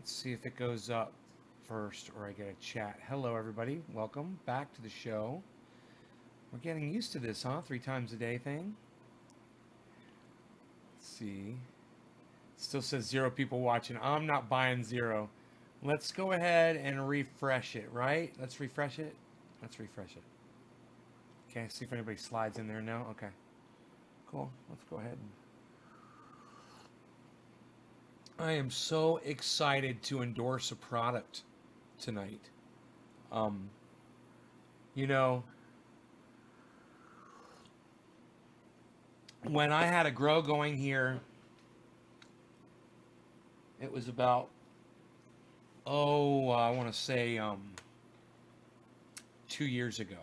Let's see if it goes up first or I get a chat. Hello, everybody. Welcome back to the show. We're getting used to this, huh? 3 times a day thing. Let's see. Still says 0 people watching. I'm not buying 0. Let's go ahead and refresh it, right? Let's refresh it. Let's refresh it. Okay, see if anybody slides in there. No? Okay. Cool. Let's go ahead. I am so excited to endorse a product tonight. You know, when I had a grow going here, it was about, I want to say 2 years ago.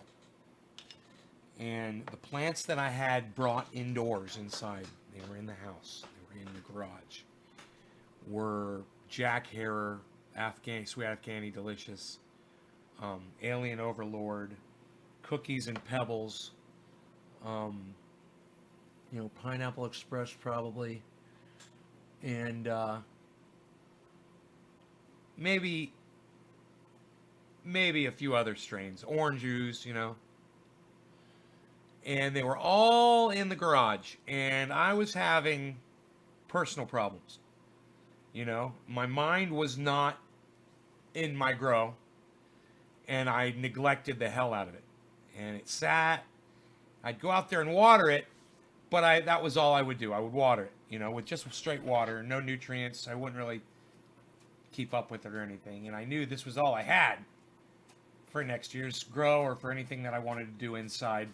And the plants that I had brought indoors inside, they were in the house, they were in the garage, were Jack Herer, Sweet Afghani Delicious, Alien Overlord, Cookies and Pebbles, Pineapple Express probably, and maybe a few other strains, Orange Juice, and they were all in the garage, and I was having personal problems. My mind was not in my grow, and I neglected the hell out of it. And it sat. I'd go out there and water it, but that was all I would do. I would water it, with just straight water, no nutrients. I wouldn't really keep up with it or anything. And I knew this was all I had for next year's grow or for anything that I wanted to do inside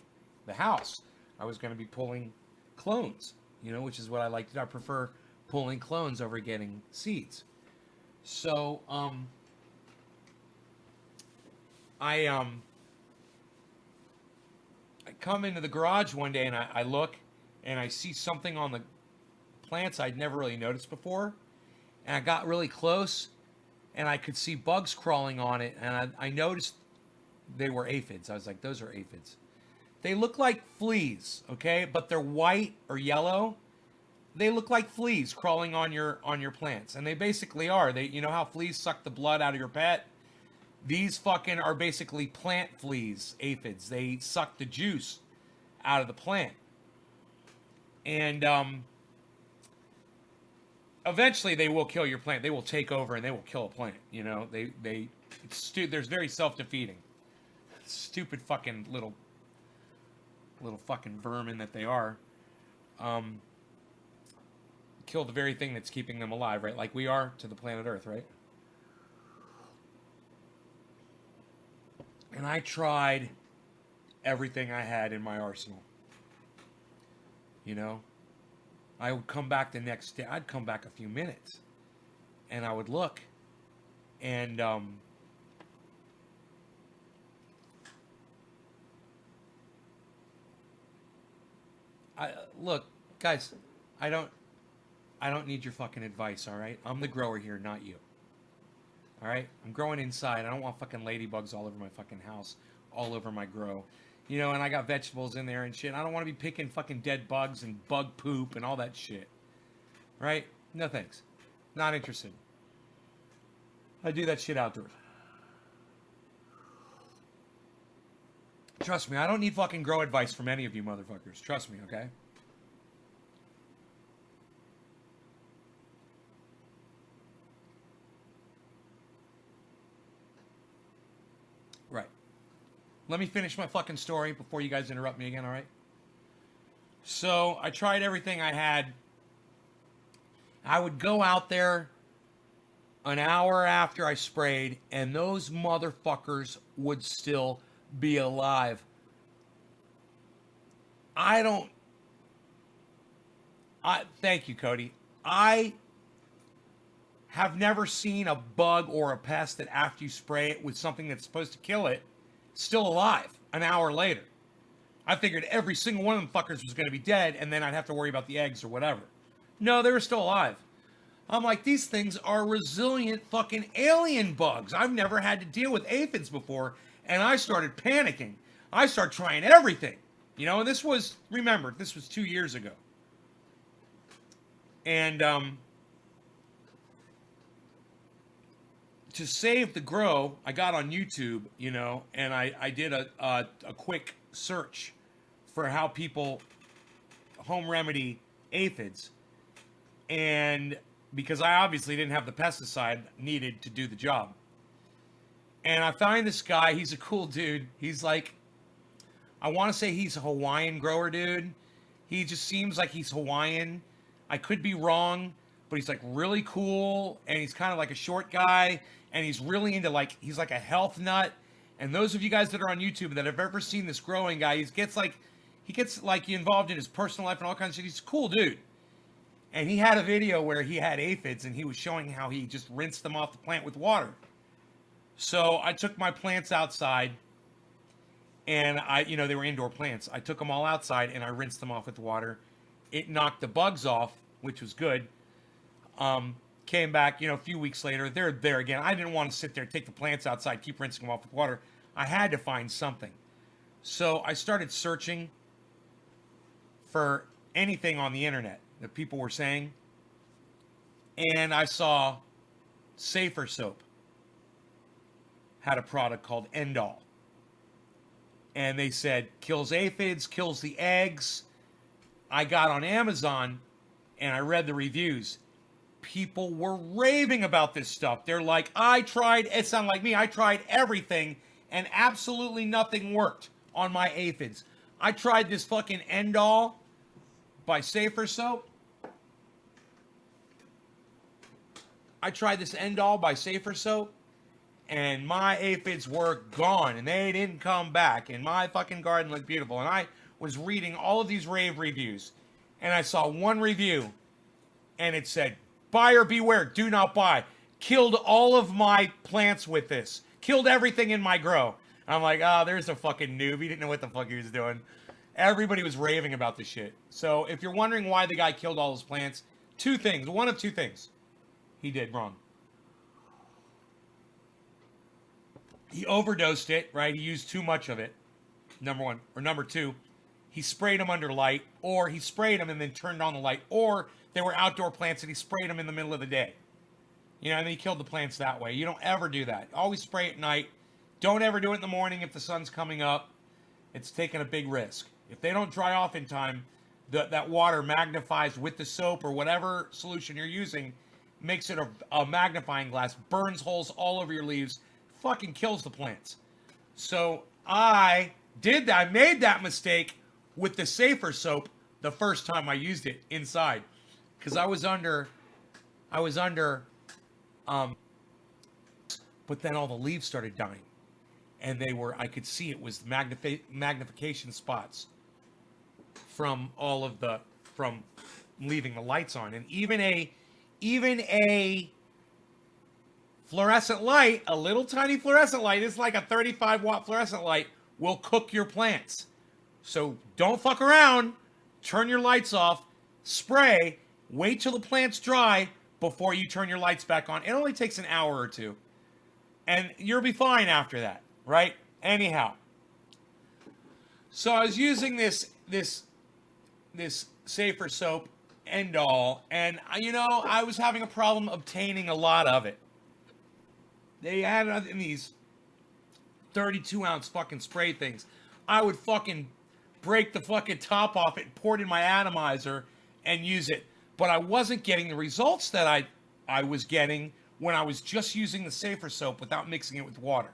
the house. I was going to be pulling clones, which is what I like to do. I prefer pulling clones over getting seeds. So, I come into the garage one day and I look and I see something on the plants I'd never really noticed before. And I got really close and I could see bugs crawling on it. And I noticed they were aphids. I was like, those are aphids. They look like fleas, okay? But they're white or yellow. They look like fleas crawling on your plants. And they basically are. You know how fleas suck the blood out of your pet? These fucking are basically plant fleas, aphids. They suck the juice out of the plant. And eventually they will kill your plant. They will take over and they will kill a plant. They're very self-defeating. Stupid fucking little fucking vermin that they are. Kill the very thing that's keeping them alive, right? Like we are to the planet Earth, right? And I tried everything I had in my arsenal. I would come back the next day. I'd come back a few minutes. And I would look. And look, guys, I don't need your fucking advice, all right? I'm the grower here, not you. All right? I'm growing inside. I don't want fucking ladybugs all over my fucking house, all over my grow. And I got vegetables in there and shit. I don't want to be picking fucking dead bugs and bug poop and all that shit. Right? No thanks. Not interested. I do that shit outdoors. Trust me, I don't need fucking grow advice from any of you motherfuckers. Trust me, okay? Right. Let me finish my fucking story before you guys interrupt me again, alright? So, I tried everything I had. I would go out there an hour after I sprayed, and those motherfuckers would still be alive. Thank you, Cody. I have never seen a bug or a pest that after you spray it with something that's supposed to kill it, still alive an hour later. I figured every single one of them fuckers was going to be dead, and then I'd have to worry about the eggs or whatever. No, they were still alive. I'm like, these things are resilient fucking alien bugs. I've never had to deal with aphids before, and I started panicking. I started trying everything. And this was 2 years ago. And to save the grow, I got on YouTube, and I did a quick search for how people home remedy aphids. And because I obviously didn't have the pesticide needed to do the job. And I find this guy, he's a cool dude. He's like, I want to say he's a Hawaiian grower dude. He just seems like he's Hawaiian. I could be wrong, but he's like really cool, and he's kind of like a short guy, and he's really into he's like a health nut. And those of you guys that are on YouTube that have ever seen this growing guy, he gets involved in his personal life and all kinds of shit. He's a cool dude. And he had a video where he had aphids, and he was showing how he just rinsed them off the plant with water. So I took my plants outside, and they were indoor plants. I took them all outside, and I rinsed them off with water. It knocked the bugs off, which was good. Came back, a few weeks later, they're there again. I didn't want to sit there, take the plants outside, keep rinsing them off with water. I had to find something. So I started searching for anything on the internet that people were saying. And I saw Safer Soap had a product called Endall. And they said, kills aphids, kills the eggs. I got on Amazon and I read the reviews. People were raving about this stuff. They're like, it sounded like me, I tried everything and absolutely nothing worked on my aphids. I tried this fucking Endall by Safer Soap. And my aphids were gone, and they didn't come back, and my fucking garden looked beautiful. And I was reading all of these rave reviews, and I saw one review, and it said, buyer beware, do not buy. Killed all of my plants with this. Killed everything in my grow. I'm like, there's a fucking noob. He didn't know what the fuck he was doing. Everybody was raving about this shit. So if you're wondering why the guy killed all his plants, one of two things he did wrong. He overdosed it, right? He used too much of it, number one. Or number two, he sprayed them under light, or he sprayed them and then turned on the light, or they were outdoor plants and he sprayed them in the middle of the day. And then he killed the plants that way. You don't ever do that. Always spray at night. Don't ever do it in the morning if the sun's coming up. It's taking a big risk. If they don't dry off in time, that water magnifies with the soap or whatever solution you're using, makes it a magnifying glass, burns holes all over your leaves, fucking kills the plants. So I did that. I made that mistake with the Safer Soap the first time I used it inside, because I was under, but then all the leaves started dying, and I could see it was magnification spots from from leaving the lights on, and even a fluorescent light, a little tiny fluorescent light, it's like a 35-watt fluorescent light, will cook your plants. So don't fuck around. Turn your lights off. Spray. Wait till the plant's dry before you turn your lights back on. It only takes an hour or two. And you'll be fine after that, right? Anyhow. So I was using this Safer Soap Endall, and I was having a problem obtaining a lot of it. They had it in these 32-ounce fucking spray things. I would fucking break the fucking top off it, pour it in my atomizer, and use it. But I wasn't getting the results that I was getting when I was just using the Safer Soap without mixing it with water.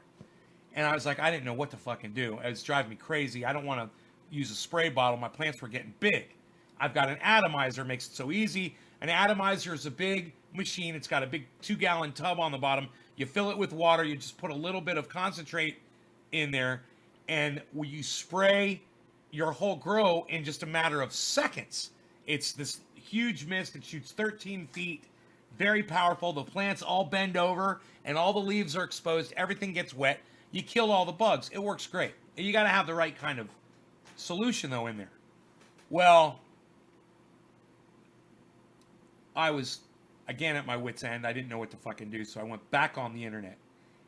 And I was like, I didn't know what to fucking do. It was driving me crazy. I don't want to use a spray bottle. My plants were getting big. I've got an atomizer, makes it so easy. An atomizer is a big machine. It's got a big 2-gallon tub on the bottom. You fill it with water. You just put a little bit of concentrate in there, and you spray your whole grow in just a matter of seconds. It's this huge mist. It shoots 13 feet. Very powerful. The plants all bend over, and all the leaves are exposed. Everything gets wet. You kill all the bugs. It works great. You got to have the right kind of solution, though, in there. Well, I was, again, at my wit's end. I didn't know what to fucking do, so I went back on the internet,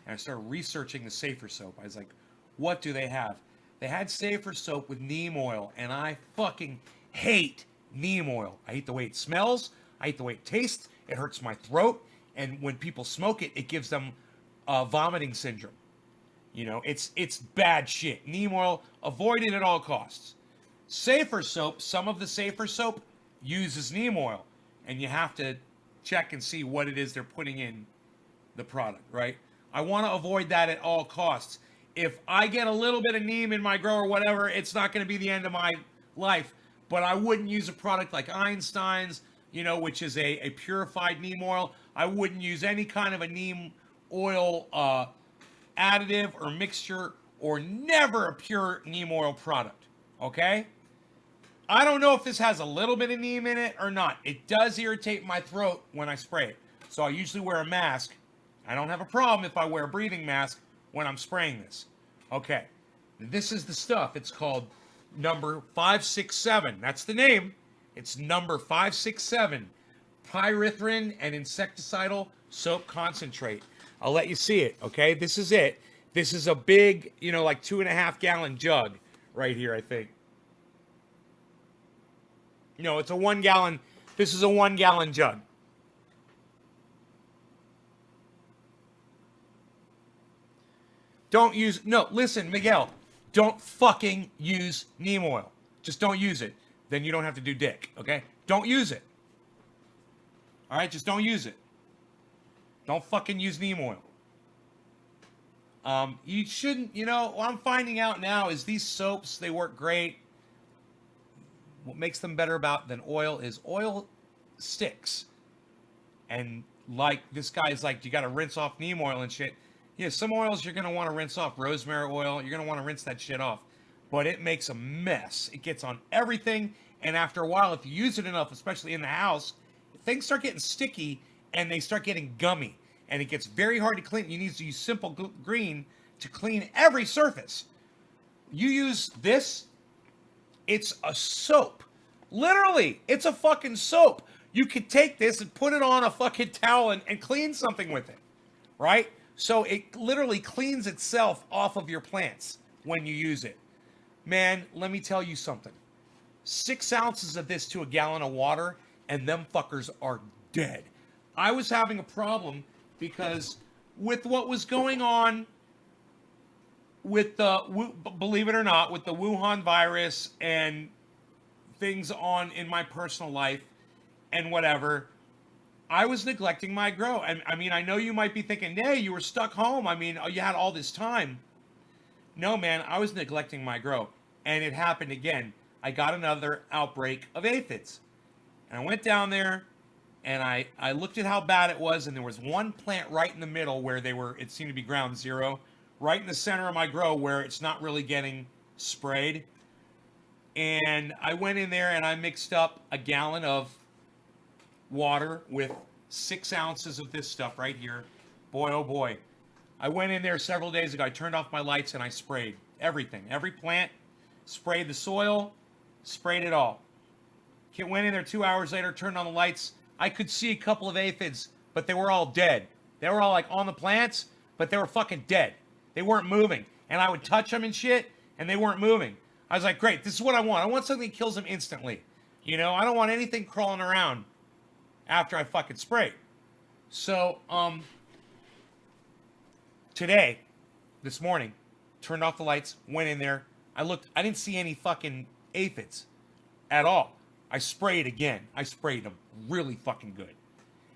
and I started researching the Safer Soap. I was like, what do they have? They had Safer Soap with neem oil, and I fucking hate neem oil. I hate the way it smells. I hate the way it tastes. It hurts my throat, and when people smoke it, it gives them vomiting syndrome. You know, it's bad shit. Neem oil, avoid it at all costs. Safer soap, some of the safer soap uses neem oil, and you have to check and see what it is they're putting in the product, right? I want to avoid that at all costs. If I get a little bit of neem in my grow or whatever, it's not going to be the end of my life, but I wouldn't use a product like Einstein's, you know, which is a purified neem oil. I wouldn't use any kind of a neem oil additive or mixture, or never a pure neem oil product, okay? I don't know if this has a little bit of neem in it or not. It does irritate my throat when I spray it, so I usually wear a mask. I don't have a problem if I wear a breathing mask when I'm spraying this. Okay, this is the stuff. It's called number 567. That's the name. It's number 567. Pyrethrin and insecticidal soap concentrate. I'll let you see it, okay? This is it. This is a big, you know, like 2.5 gallon jug right here, I think. No, it's a 1 gallon. This is a 1 gallon jug. Don't use, no, listen, Miguel, don't fucking use neem oil. Just don't use it. Then you don't have to do dick, okay? Don't use it. All right, just don't use it. Don't fucking use neem oil. You shouldn't, you know, what I'm finding out now is these soaps, they work great. What makes them better than oil is oil sticks. And like, this guy's like, you got to rinse off neem oil and shit. Yeah, some oils you're going to want to rinse off. Rosemary oil, you're going to want to rinse that shit off. But it makes a mess. It gets on everything. And after a while, if you use it enough, especially in the house, things start getting sticky and they start getting gummy. And it gets very hard to clean. You need to use simple green to clean every surface. You use this, it's a soap. Literally, it's a fucking soap. You could take this and put it on a fucking towel and clean something with it, right? So it literally cleans itself off of your plants when you use it. Man, let me tell you something. 6 ounces of this to a gallon of water, and them fuckers are dead. I was having a problem because with what was going on with the, believe it or not, with the Wuhan virus and things on in my personal life and whatever, I was neglecting my grow. And I mean, I know you might be thinking, hey, you were stuck home. I mean, you had all this time. No, man, I was neglecting my grow. And it happened again. I got another outbreak of aphids. And I went down there and I looked at how bad it was. And there was one plant right in the middle where it seemed to be ground zero. Right in the center of my grow where it's not really getting sprayed. And I went in there and I mixed up a gallon of water with 6 ounces of this stuff right here. Boy, oh boy. I went in there several days ago. I turned off my lights and I sprayed everything. Every plant, sprayed the soil, sprayed it all. Went in there 2 hours later, turned on the lights. I could see a couple of aphids, but they were all dead. They were all like on the plants, but they were fucking dead. They weren't moving. And I would touch them and shit, and they weren't moving. I was like, great, this is what I want. I want something that kills them instantly. You know, I don't want anything crawling around after I fucking spray. So, today, this morning, turned off the lights, went in there. I didn't see any fucking aphids at all. I sprayed again. I sprayed them really fucking good.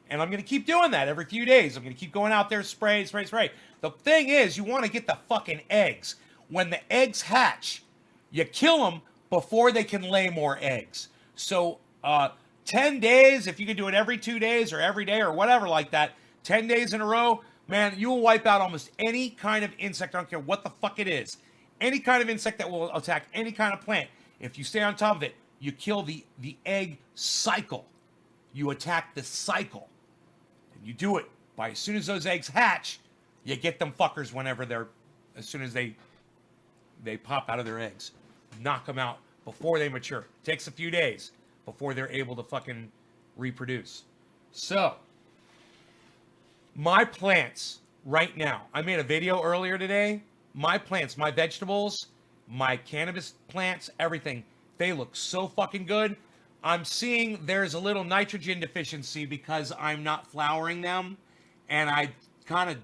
And I'm going to keep doing that every few days. I'm going to keep going out there, spray. The thing is, you want to get the fucking eggs. When the eggs hatch, you kill them before they can lay more eggs. So, 10 days, if you can do it every 2 days or every day or whatever like that, 10 days in a row, man, you will wipe out almost any kind of insect. I don't care what the fuck it is. Any kind of insect that will attack any kind of plant. If you stay on top of it, you kill the egg cycle. You attack the cycle. And you do it by as soon as those eggs hatch, you get them fuckers as soon as they pop out of their eggs. Knock them out before they mature. It takes a few days before they're able to fucking reproduce. So, my plants right now, I made a video earlier today. My plants, my vegetables, my cannabis plants, everything, they look so fucking good. I'm seeing there's a little nitrogen deficiency because I'm not flowering them. And I kind of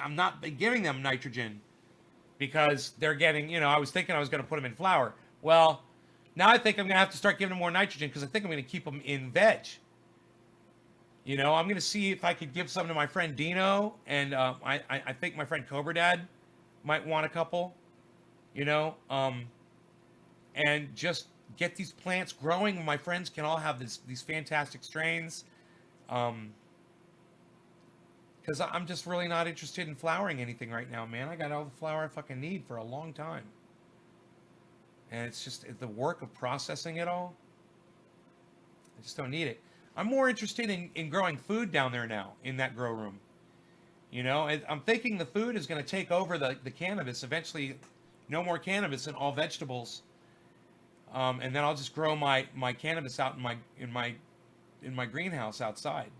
I'm not giving them nitrogen because they're getting, I was thinking I was going to put them in flour. Well, now I think I'm going to have to start giving them more nitrogen because I think I'm going to keep them in veg. I'm going to see if I could give some to my friend Dino, and I think my friend Cobra Dad might want a couple, and just get these plants growing. My friends can all have these fantastic strains, because I'm just really not interested in flowering anything right now, man. I got all the flour I fucking need for a long time, and it's just the work of processing it all. I just don't need it. I'm more interested in growing food down there now in that grow room. I'm thinking the food is going to take over the cannabis eventually. No more cannabis and all vegetables. And then I'll just grow my cannabis out in my greenhouse outside.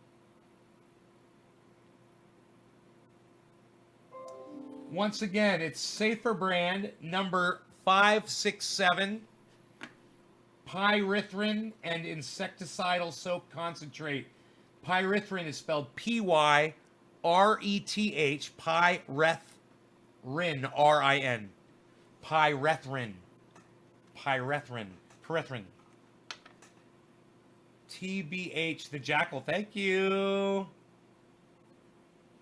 Once again, it's Safer brand number 567. Pyrethrin and Insecticidal Soap Concentrate. Pyrethrin is spelled Pyreth, Pyrethrin, R-I-N. Pyrethrin. Pyrethrin. TBH, the Jackal. Thank you.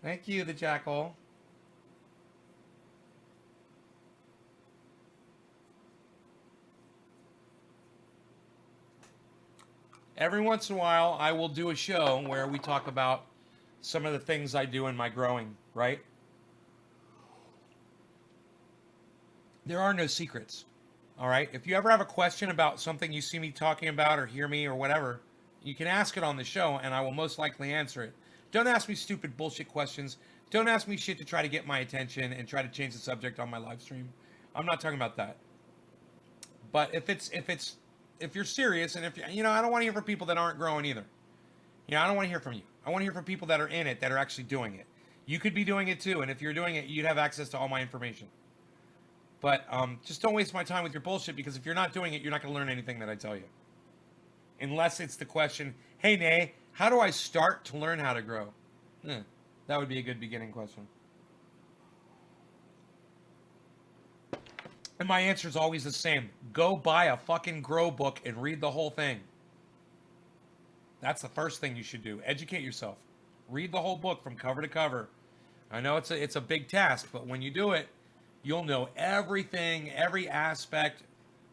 Thank you, the Jackal. Every once in a while, I will do a show where we talk about some of the things I do in my growing, right? There are no secrets, all right? If you ever have a question about something you see me talking about or hear me or whatever, you can ask it on the show and I will most likely answer it. Don't ask me stupid bullshit questions. Don't ask me shit to try to get my attention and try to change the subject on my live stream. I'm not talking about that. But if you're serious, and if I don't want to hear from people that aren't growing either. I don't want to hear from you. I want to hear from people that are in it, that are actually doing it. You could be doing it too, and if you're doing it, you'd have access to all my information. But just don't waste my time with your bullshit, because if you're not doing it, you're not going to learn anything that I tell you. Unless it's the question, hey, Nay, how do I start to learn how to grow? That would be a good beginning question. And my answer is always the same. Go buy a fucking grow book and read the whole thing. That's the first thing you should do. Educate yourself. Read the whole book from cover to cover. I know it's a big task, but when you do it, you'll know everything, every aspect,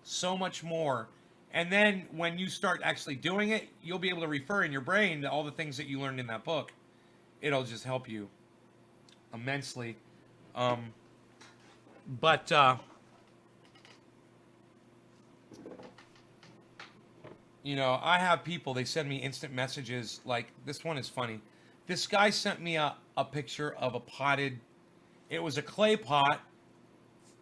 so much more. And then when you start actually doing it, you'll be able to refer in your brain to all the things that you learned in that book. It'll just help you immensely. But I have people, they send me instant messages. Like, this one is funny. This guy sent me a picture of a potted, it was a clay pot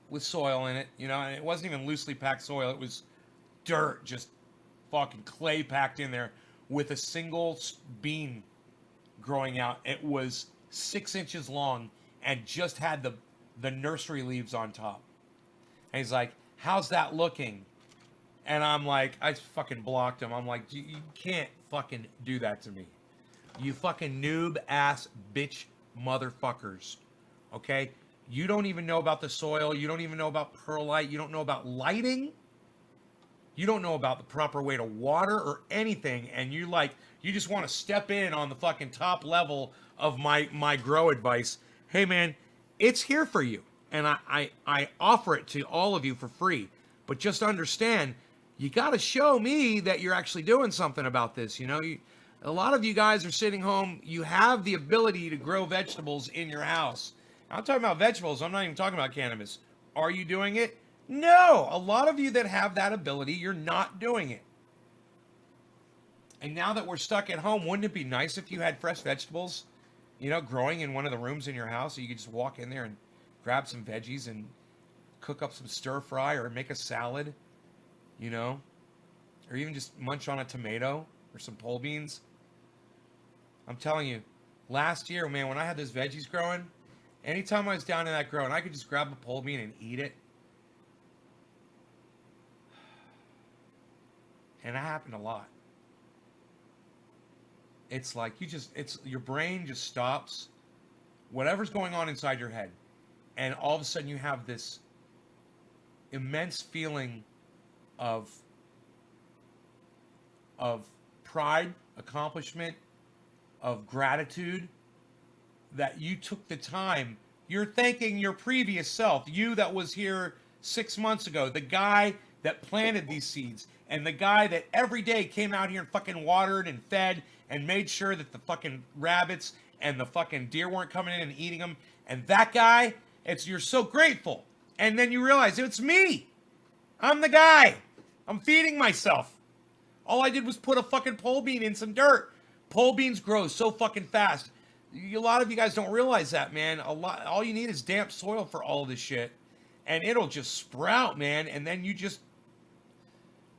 with soil in it, and it wasn't even loosely packed soil. It was dirt, just fucking clay packed in there with a single bean growing out. It was 6 inches long and just had the nursery leaves on top. And he's like, how's that looking? And I'm like, I fucking blocked him. I'm like, you can't fucking do that to me. You fucking noob ass bitch motherfuckers. Okay? You don't even know about the soil. You don't even know about perlite. You don't know about lighting. You don't know about the proper way to water or anything. And you just want to step in on the fucking top level of my grow advice. Hey man, it's here for you. And I offer it to all of you for free. But just understand, you got to show me that you're actually doing something about this. A lot of you guys are sitting home. You have the ability to grow vegetables in your house. I'm talking about vegetables. I'm not even talking about cannabis. Are you doing it? No. A lot of you that have that ability, you're not doing it. And now that we're stuck at home, wouldn't it be nice if you had fresh vegetables, growing in one of the rooms in your house, so you could just walk in there and grab some veggies and cook up some stir fry or make a salad, or even just munch on a tomato or some pole beans. I'm telling you, last year, man, when I had those veggies growing, anytime I was down in that grow and I could just grab a pole bean and eat it, and that happened a lot. It's like your brain just stops whatever's going on inside your head, and all of a sudden you have this immense feeling of of pride, accomplishment, of gratitude that you took the time. You're thanking your previous self, you that was here 6 months ago, the guy that planted these seeds, and the guy that every day came out here and fucking watered and fed and made sure that the fucking rabbits and the fucking deer weren't coming in and eating them. And that guy, you're so grateful. And then you realize it's me. I'm the guy. I'm feeding myself. All I did was put a fucking pole bean in some dirt. Pole beans grow so fucking fast. A lot of you guys don't realize that, man. All you need is damp soil for all of this shit, and it'll just sprout, man. And then you just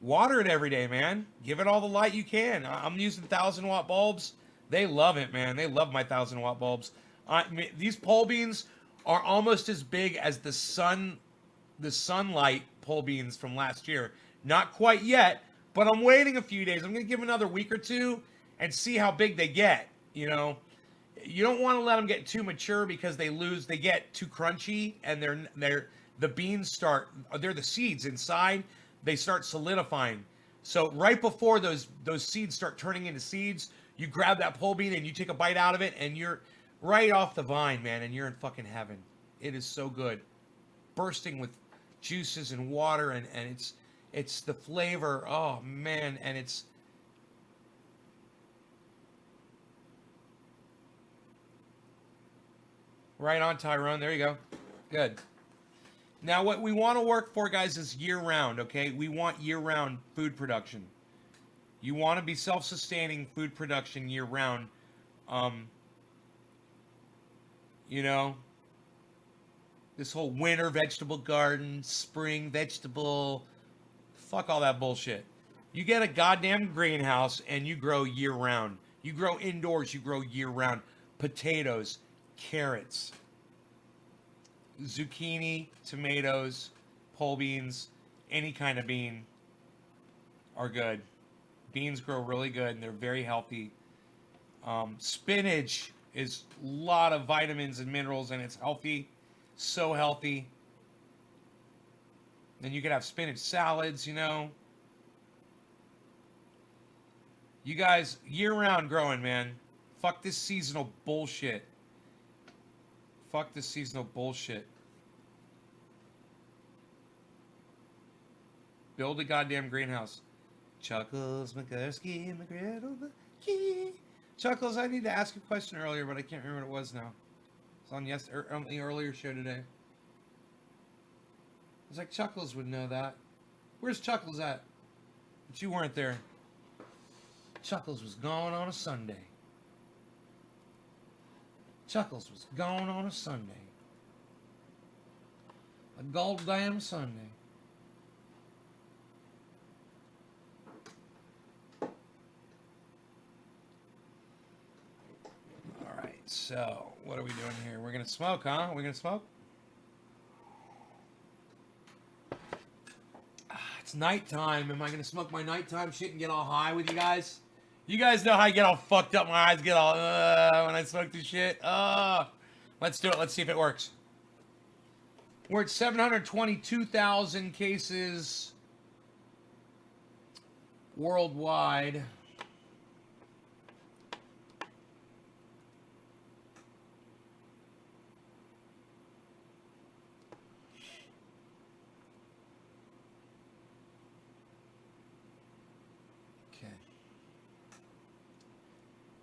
water it every day, man. Give it all the light you can. I'm using 1,000-watt bulbs. They love it, man. They love my 1,000-watt bulbs. These pole beans are almost as big as the sunlight pole beans from last year. Not quite yet, but I'm waiting a few days. I'm going to give them another week or two and see how big they get. You know, you don't want to let them get too mature because they get too crunchy, and the beans they're the seeds inside. They start solidifying. So right before those seeds start turning into seeds, you grab that pole bean and you take a bite out of it, and you're right off the vine, man, and you're in fucking heaven. It is so good. Bursting with juices and water, and it's the flavor. Oh, man, and it's... Right on, Tyrone. There you go. Good. Now, what we want to work for, guys, is year-round, okay? We want year-round food production. You want to be self-sustaining food production year-round. You know, this whole winter vegetable garden, spring vegetable, fuck all that bullshit. You get a goddamn greenhouse and you grow year-round. You grow indoors, you grow year-round. Potatoes, carrots, zucchini, tomatoes, pole beans, any kind of bean are good. Beans grow really good and they're very healthy. Spinach is a lot of vitamins and minerals and it's healthy, so healthy. Then you could have spinach salads, you know. You guys, year-round growing, man. Fuck this seasonal bullshit. Fuck this seasonal bullshit. Build a goddamn greenhouse. Chuckles, McGursky, McGriddle, McGee. Chuckles, I need to ask a question earlier, but I can't remember what it was now. It's on the earlier show today. I was like, Chuckles would know that. Where's Chuckles at? But you weren't there. Chuckles was gone on a Sunday. Chuckles was gone on a Sunday. A goddamn Sunday. Alright, so what are we doing here? We're gonna smoke, huh? We're gonna smoke? It's nighttime. Am I gonna smoke my nighttime shit and get all high with you guys? You guys know how I get all fucked up, my eyes get all when I smoke this shit. Let's do it. Let's see if it works. We're at 722,000 cases worldwide.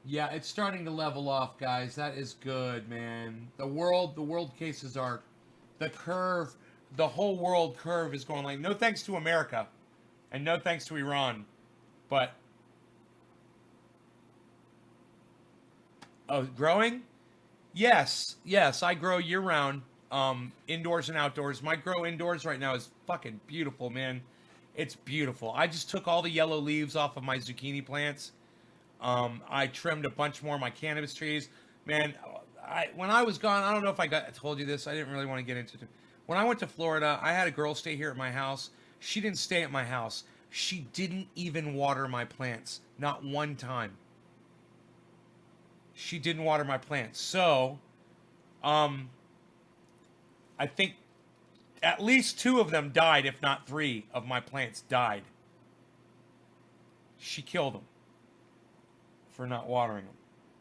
Yeah, it's starting to level off, guys. That is good, man. The world cases are, the curve, the whole world curve is going like, no thanks to America, and no thanks to Iran, but, oh, growing? Yes, I grow year-round, indoors and outdoors. My grow indoors right now is fucking beautiful, man. It's beautiful. I just took all the yellow leaves off of my zucchini plants. I trimmed a bunch more of my cannabis trees. Man, when I was gone, I don't know if I told you this. I didn't really want to get into it. When I went to Florida, I had a girl stay here at my house. She didn't stay at my house. She didn't even water my plants. Not one time. She didn't water my plants. So, Um, I think at least two of them died, if not three of my plants died. She killed them for not watering them.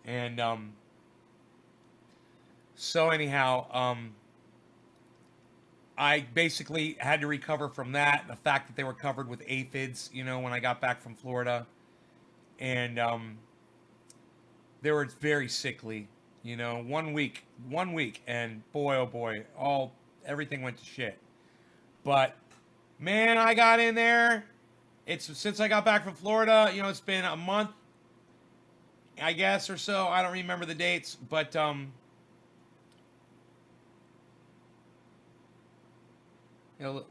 And so anyhow, I basically had to recover from that. The fact that they were covered with aphids, when I got back from Florida, and they were very sickly. 1 week, and boy, oh boy, everything went to shit. But man, I got in there. It's since I got back from Florida. It's been a month, I guess, or so. I don't remember the dates, but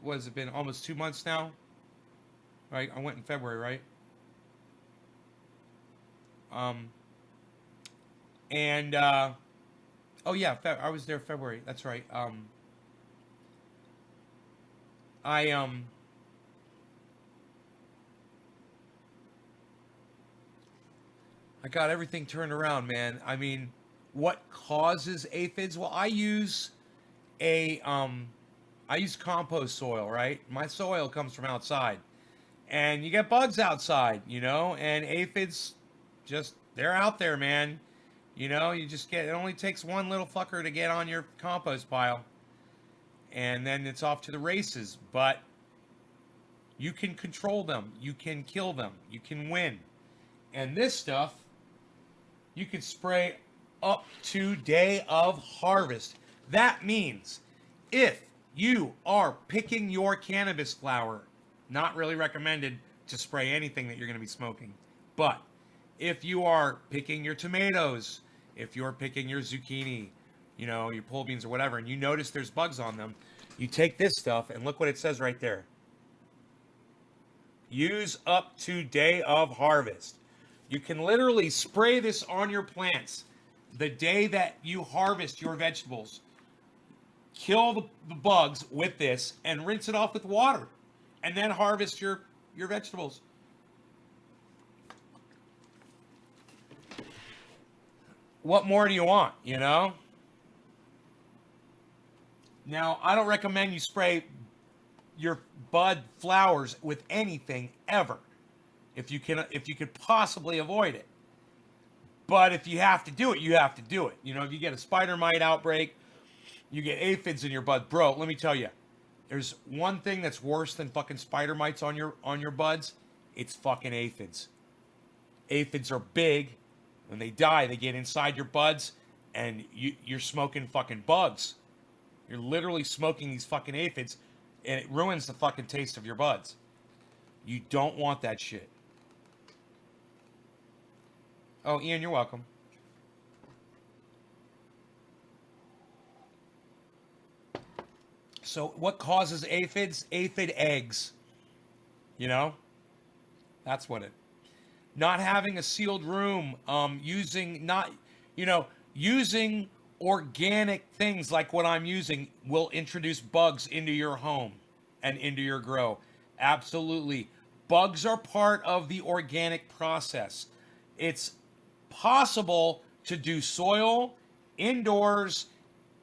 what has it been? Almost 2 months now, right? I went in February, right? Um, and oh yeah, I was there February. That's right. I I got everything turned around, man. I mean, what causes aphids? Well, a I use compost soil, right? My soil comes from outside. And you get bugs outside, and aphids just they're out there, man. You just it only takes one little fucker to get on your compost pile, and then it's off to the races. But you can control them, you can kill them, you can win. And this stuff you can spray up to day of harvest. That means if you are picking your cannabis flower, not really recommended to spray anything that you're going to be smoking. But if you are picking your tomatoes, if you're picking your zucchini, your pole beans or whatever, and you notice there's bugs on them, you take this stuff and look what it says right there. Use up to day of harvest. You can literally spray this on your plants the day that you harvest your vegetables. Kill the bugs with this and rinse it off with water, and then harvest your vegetables. What more do you want, Now, I don't recommend you spray your bud flowers with anything ever if you could possibly avoid it. But if you have to do it, you have to do it. If you get a spider mite outbreak, you get aphids in your bud, bro, let me tell you, there's one thing that's worse than fucking spider mites on your buds. It's fucking aphids. Aphids are big. When they die, they get inside your buds, and you're smoking fucking bugs. You're literally smoking these fucking aphids, and it ruins the fucking taste of your buds. You don't want that shit. Oh, Ian, you're welcome. So what causes aphids? Aphid eggs. That's what it. Not having a sealed room, using organic things like what I'm using will introduce bugs into your home and into your grow. Absolutely. Bugs are part of the organic process. It's possible to do soil indoors,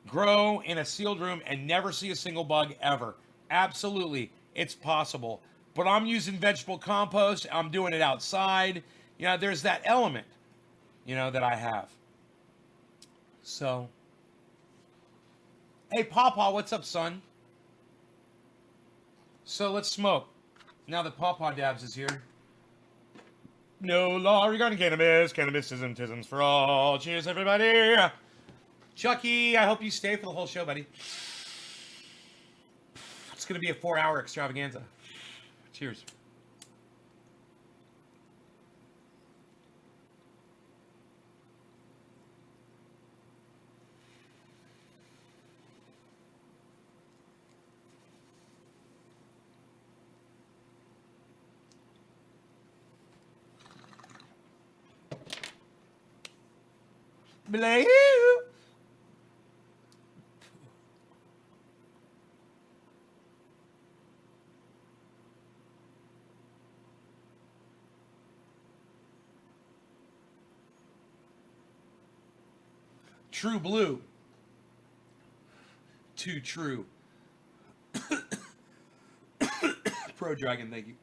grow in a sealed room, and never see a single bug ever. Absolutely, it's possible. But I'm using vegetable compost. I'm doing it outside. There's that element, that I have. So, hey, Pawpaw, what's up, son? So let's smoke. Now that Pawpaw Dabs is here. No law regarding cannabis. Cannabisism for all. Cheers, everybody. Chucky, I hope you stay for the whole show, buddy. It's going to be a 4-hour extravaganza. Cheers. Blue. True Blue. too true. Pro Dragon, thank you.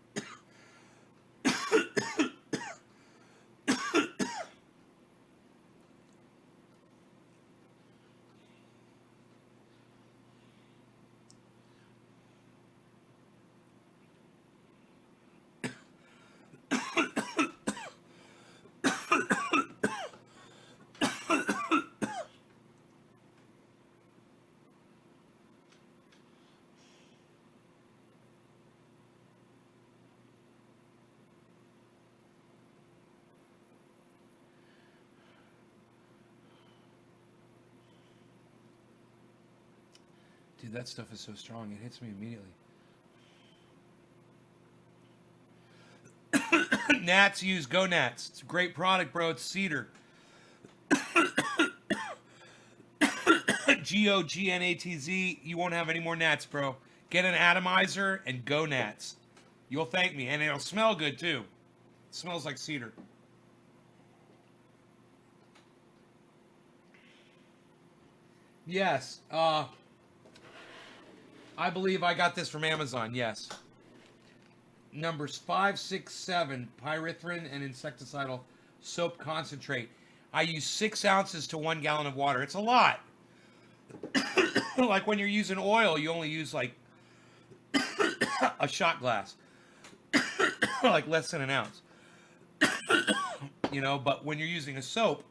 Dude, that stuff is so strong. It hits me immediately. Nats use Go Nats. It's a great product, bro. It's cedar. GOGNATZ. You won't have any more gnats, bro. Get an atomizer and go gnats. You'll thank me. And it'll smell good, too. It smells like cedar. Yes. I believe I got this from Amazon. Yes. Numbers 5, 6, 7. Pyrethrin and insecticidal soap concentrate. I use 6 ounces to 1 gallon of water. It's a lot. Like when you're using oil, you only use like a shot glass. Like less than an ounce. You know, but when you're using a soap,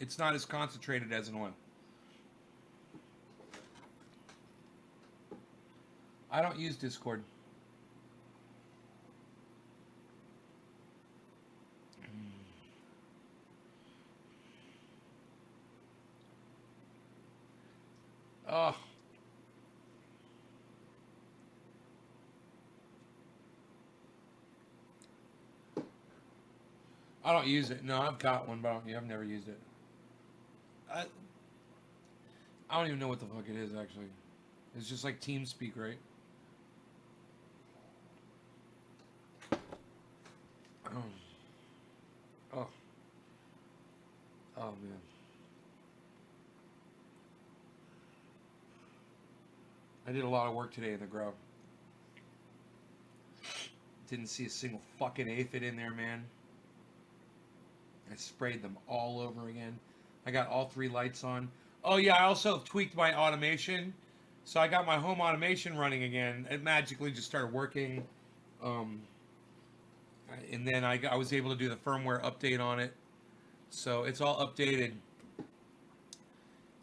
it's not as concentrated as an oil. I don't use Discord. Oh. I don't use it. No, I've got one, but I've never used it. I don't even know what the fuck it is, actually. It's just like TeamSpeak, right? Oh. Oh, man. I did a lot of work today in the grow. Didn't see a single fucking aphid in there, man. I sprayed them all over again. I got all 3 lights on. Oh, yeah, I also tweaked my automation. So I got my home automation running again. It magically just started working. And then I was able to do the firmware update on it. So it's all updated.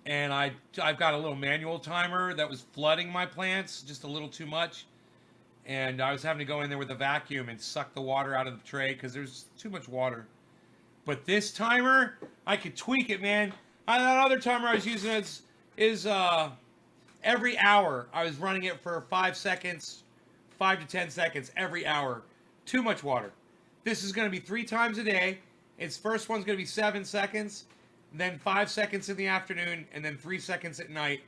And I've got a little manual timer that was flooding my plants just a little too much. And I was having to go in there with a vacuum and suck the water out of the tray because there's too much water. But this timer, I could tweak it, man. That other timer I was using is every hour. I was running it for 5 seconds, 5 to 10 seconds every hour. Too much water. This is going to be 3 times a day. Its first one's going to be 7 seconds, then 5 seconds in the afternoon, and then 3 seconds at night.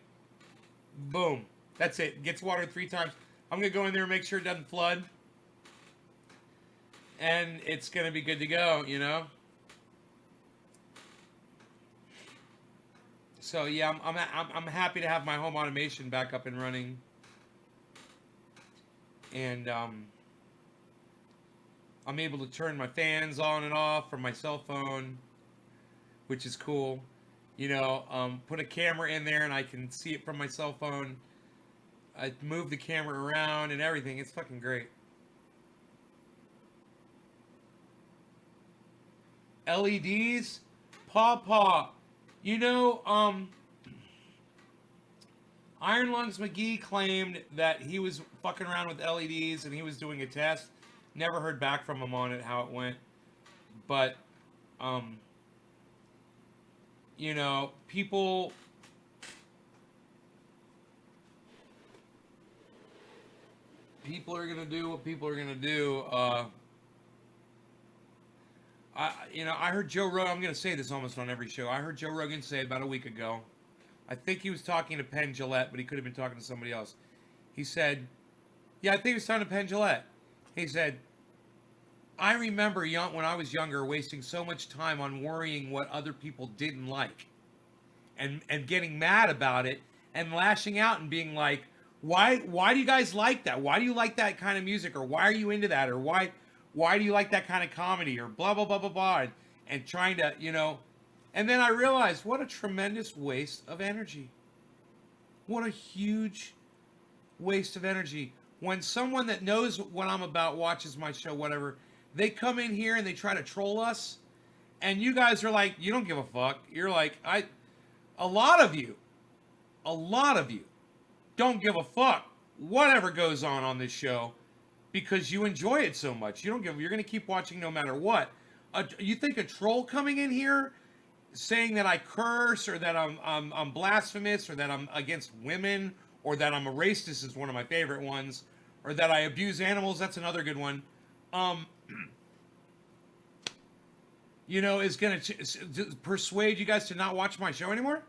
Boom. That's it. Gets watered 3 times. I'm going to go in there and make sure it doesn't flood. And it's going to be good to go, you know? So, yeah, I'm happy to have my home automation back up and running. And I'm able to turn my fans on and off from my cell phone, which is cool. You know, put a camera in there and I can see it from my cell phone. I move the camera around and everything. It's fucking great. LEDs? Paw. You know, Iron Lungs McGee claimed that he was fucking around with LEDs and he was doing a test. Never heard back from him on it, how it went. But, you know, people are going to do what people are going to do. I heard Joe Rogan, I'm going to say this almost on every show. I heard Joe Rogan say about a week ago, I think he was talking to Penn Jillette, but he could have been talking to somebody else. He said, yeah, I think he was talking to Penn Jillette. He said, I remember when I was younger wasting so much time on worrying what other people didn't like. and getting mad about it and lashing out and being like, why do you guys like that? Why do you like that kind of music? Or why are you into that? Or why do you like that kind of comedy? Or blah blah blah blah blah. And trying to, and then I realized what a tremendous waste of energy. What a huge waste of energy. When someone that knows what I'm about watches my show, whatever, they come in here and they try to troll us, and you guys are like, you don't give a fuck. You're like, a lot of you don't give a fuck whatever goes on this show because you enjoy it so much. You're going to keep watching no matter what. You think a troll coming in here saying that I curse or that I'm blasphemous or that I'm against women or that I'm a racist is one of my favorite ones, or that I abuse animals, that's another good one. Is going to persuade you guys to not watch my show anymore?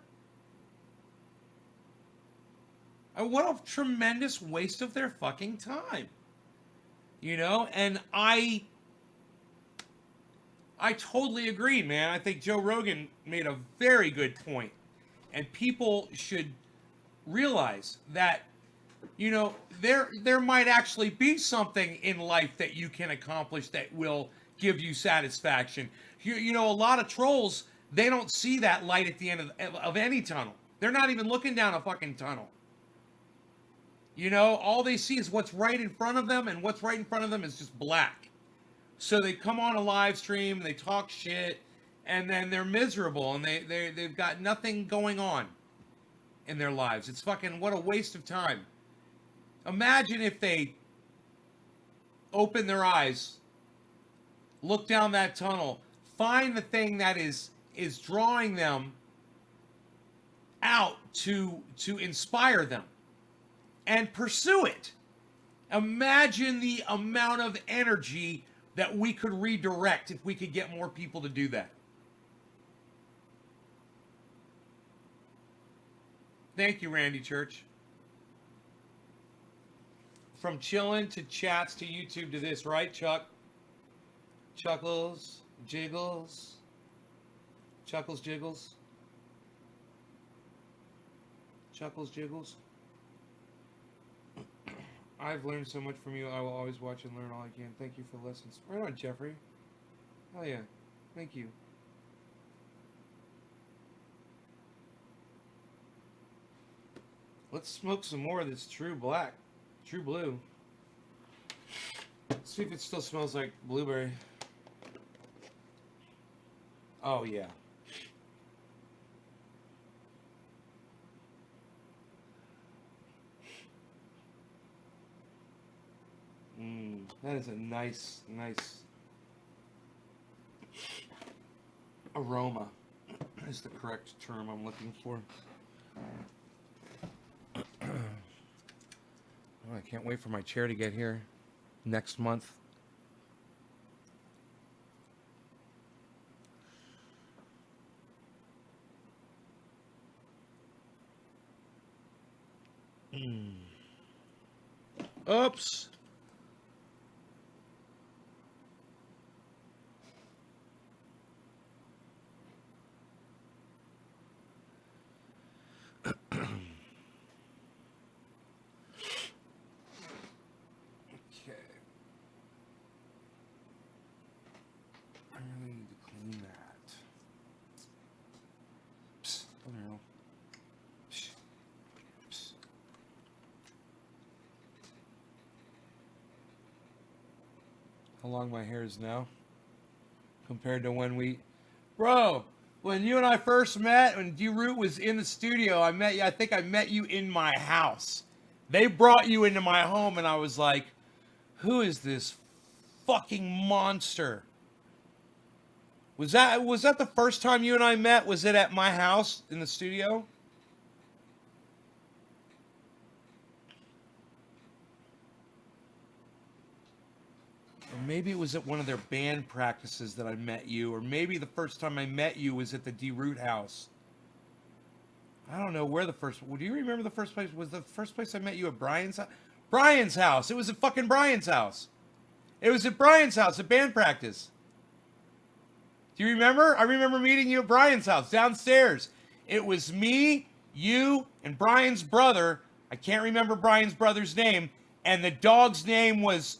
What a tremendous waste of their fucking time. And I totally agree, man. I think Joe Rogan made a very good point. And people should realize that, there might actually be something in life that you can accomplish that will give you satisfaction. A lot of trolls, they don't see that light at the end of any tunnel. They're not even looking down a fucking tunnel. All they see is what's right in front of them, and what's right in front of them is just black. So they come on a live stream, they talk shit, and then they're miserable, and they've got nothing going on in their lives. It's fucking, what a waste of time. Imagine if they open their eyes, look down that tunnel, find the thing that is drawing them out to inspire them, and pursue it. Imagine the amount of energy that we could redirect if we could get more people to do that. Thank you, Randy Church. From chilling to chats to YouTube to this, right, Chuck? Chuckles, jiggles. Chuckles, jiggles. Chuckles, jiggles. I've learned so much from you. I will always watch and learn all I can. Thank you for the lessons. Right on, Jeffrey. Hell yeah. Thank you. Let's smoke some more of this True Black. True Blue. See if it still smells like blueberry. Oh, yeah. That is a nice aroma. Is the correct term I'm looking for. Oh, I can't wait for my chair to get here next month. Oops. How long my hair is now compared to when when you and I first met, when D-Root was in the studio, I met you. I think I met you in my house. They brought you into my home, and I was like, who is this fucking monster? Was that the first time you and I met? Was it at my house in the studio? Or maybe it was at one of their band practices that I met you, or maybe the first time I met you was at the D-Root house. I don't know where the first... Do you remember the first place? Was the first place I met you at Brian's house? Brian's house! It was at fucking Brian's house! It was at Brian's house at band practice. Do you remember? I remember meeting you at Brian's house, downstairs, It was me, you, and Brian's brother. I can't remember Brian's brother's name. And the dog's name was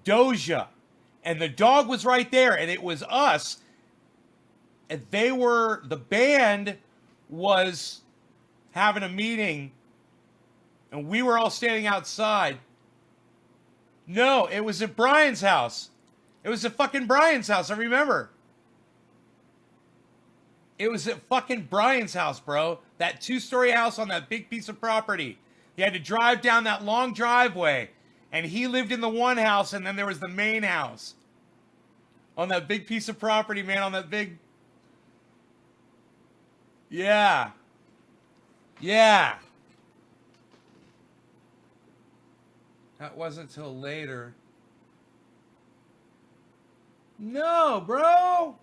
Doja. And the dog was right there. And it was us. And the band was having a meeting. And we were all standing outside. No, it was at Brian's house. It was at fucking Brian's house, I remember. It was at fucking Brian's house, bro. That 2-story house on that big piece of property. You had to drive down that long driveway. And he lived in the one house, and then there was the main house. On that big piece of property, man, on that big... Yeah. Yeah. That wasn't till later. No, bro.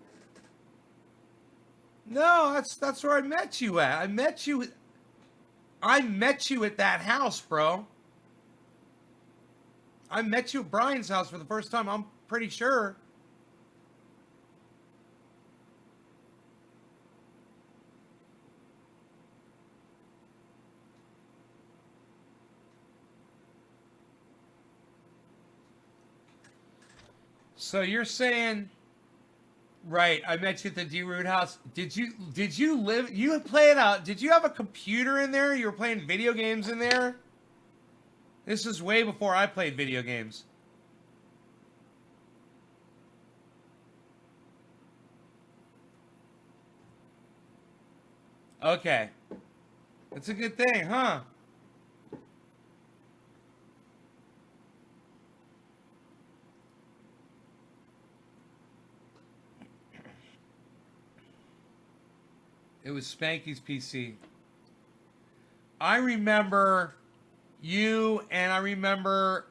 No, that's where I met you at. I met you at that house, bro. I met you at Brian's house for the first time, I'm pretty sure. So you're saying, right? I met you at the D Root house. Did you live? You play it out. Did you have a computer in there? You were playing video games in there. This is way before I played video games. Okay, that's a good thing, huh? It was Spanky's PC. I remember you, and I remember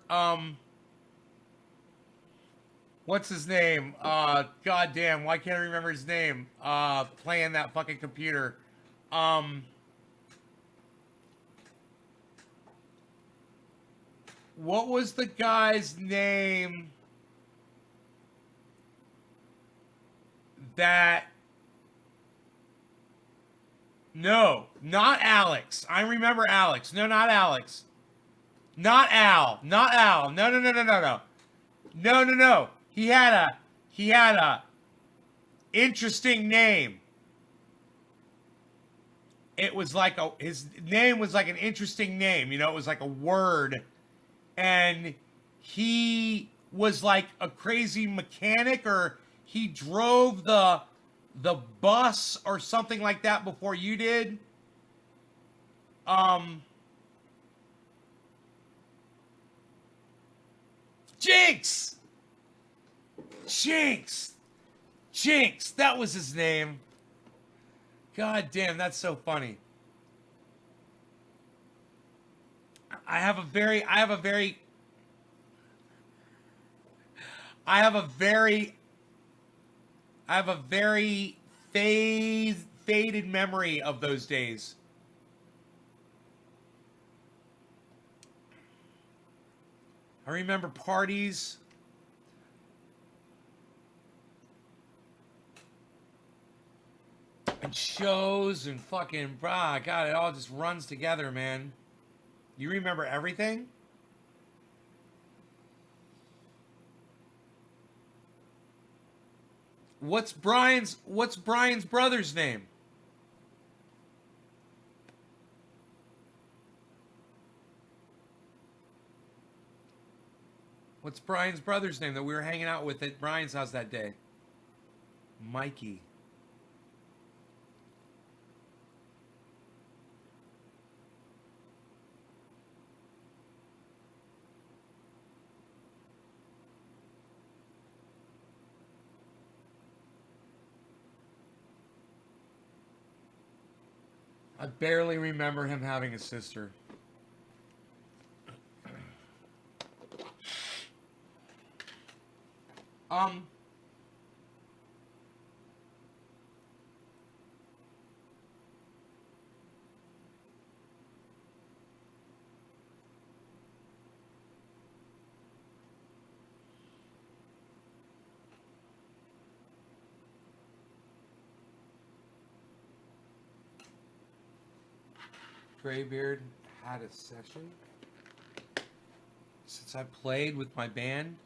what's his name? Goddamn, why can't I remember his name? Playing that fucking computer. What was the guy's name that... No, not Alex. I remember Alex. No, not Alex. Not Al. Not Al. No, no, no, no, no, no. No, no, no. He had a interesting name. It was like his name was like an interesting name, you know, it was like a word. And he was like a crazy mechanic, or he drove the bus or something like that before you did. Jinx! Jinx! Jinx! That was his name. God damn, that's so funny. I have a very faded memory of those days. I remember parties. And shows and fucking, God, it all just runs together, man. You remember everything? What's Brian's brother's name? What's Brian's brother's name that we were hanging out with at Brian's house that day? Mikey. I barely remember him having a sister. Graybeard had a session since I played with my band.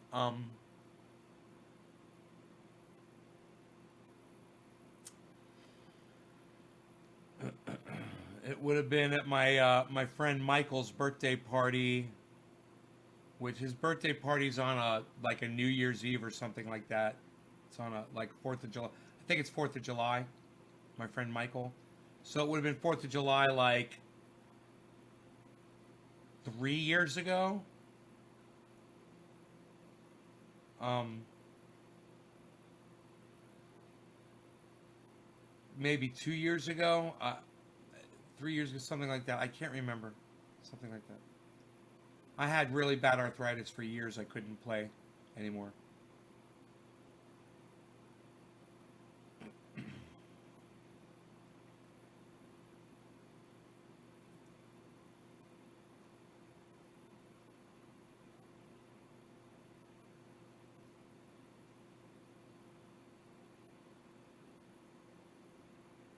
It would have been at my friend Michael's birthday party, which his birthday party's on a New Year's Eve or something like that. It's on a 4th of July. I think it's 4th of July. My friend Michael. So it would have been 4th of July like 3 years ago. Maybe 2 years ago. 3 years ago, something like that. I can't remember. Something like that. I had really bad arthritis for years. I couldn't play anymore.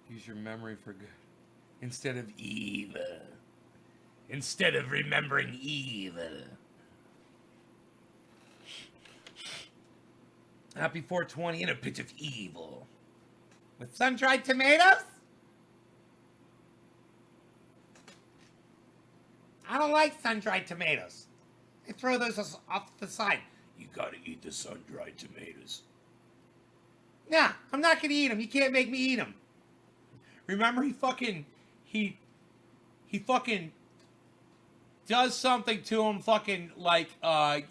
Use your memory for good. Instead of evil. Instead of remembering evil. Happy 420 and a pitch of evil. With sun-dried tomatoes? I don't like sun-dried tomatoes. They throw those off the side. You gotta eat the sun-dried tomatoes. Nah, I'm not gonna eat them. You can't make me eat them. Remember, he fucking does something to him, fucking,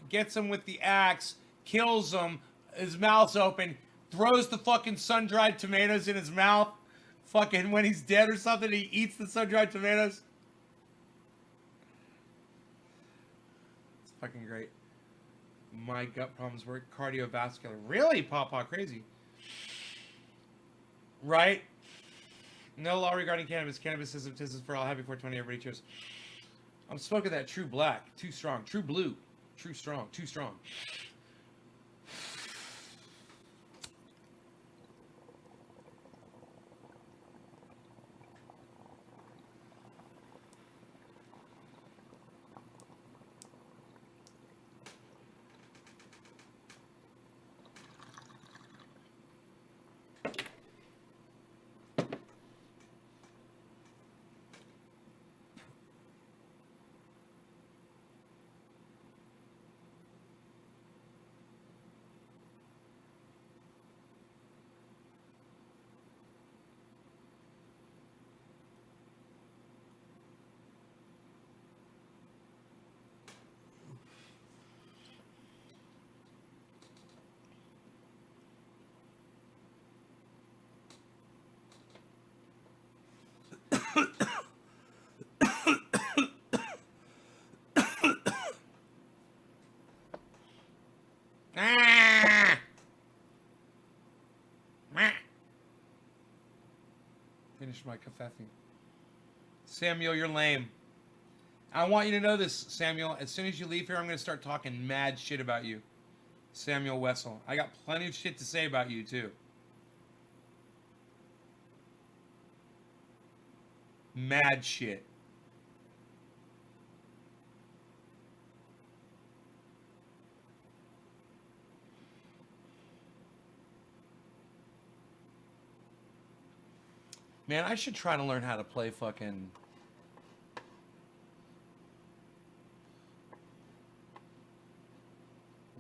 gets him with the axe, kills him, his mouth's open, throws the fucking sun-dried tomatoes in his mouth, fucking, when he's dead or something, he eats the sun-dried tomatoes. It's fucking great. My gut problems were cardiovascular. Really, Pawpaw, crazy. Right? No law regarding cannabis. Cannabis is for all. Happy 420, everybody. Cheers. I'm smoking that True Black. Too strong. True Blue. True Strong. Too strong. Finish my caffeine. Samuel, you're lame. I want you to know this, Samuel. As soon as you leave here, I'm going to start talking mad shit about you. Samuel Wessel. I got plenty of shit to say about you, too. Mad shit. Man, I should try to learn how to play fucking...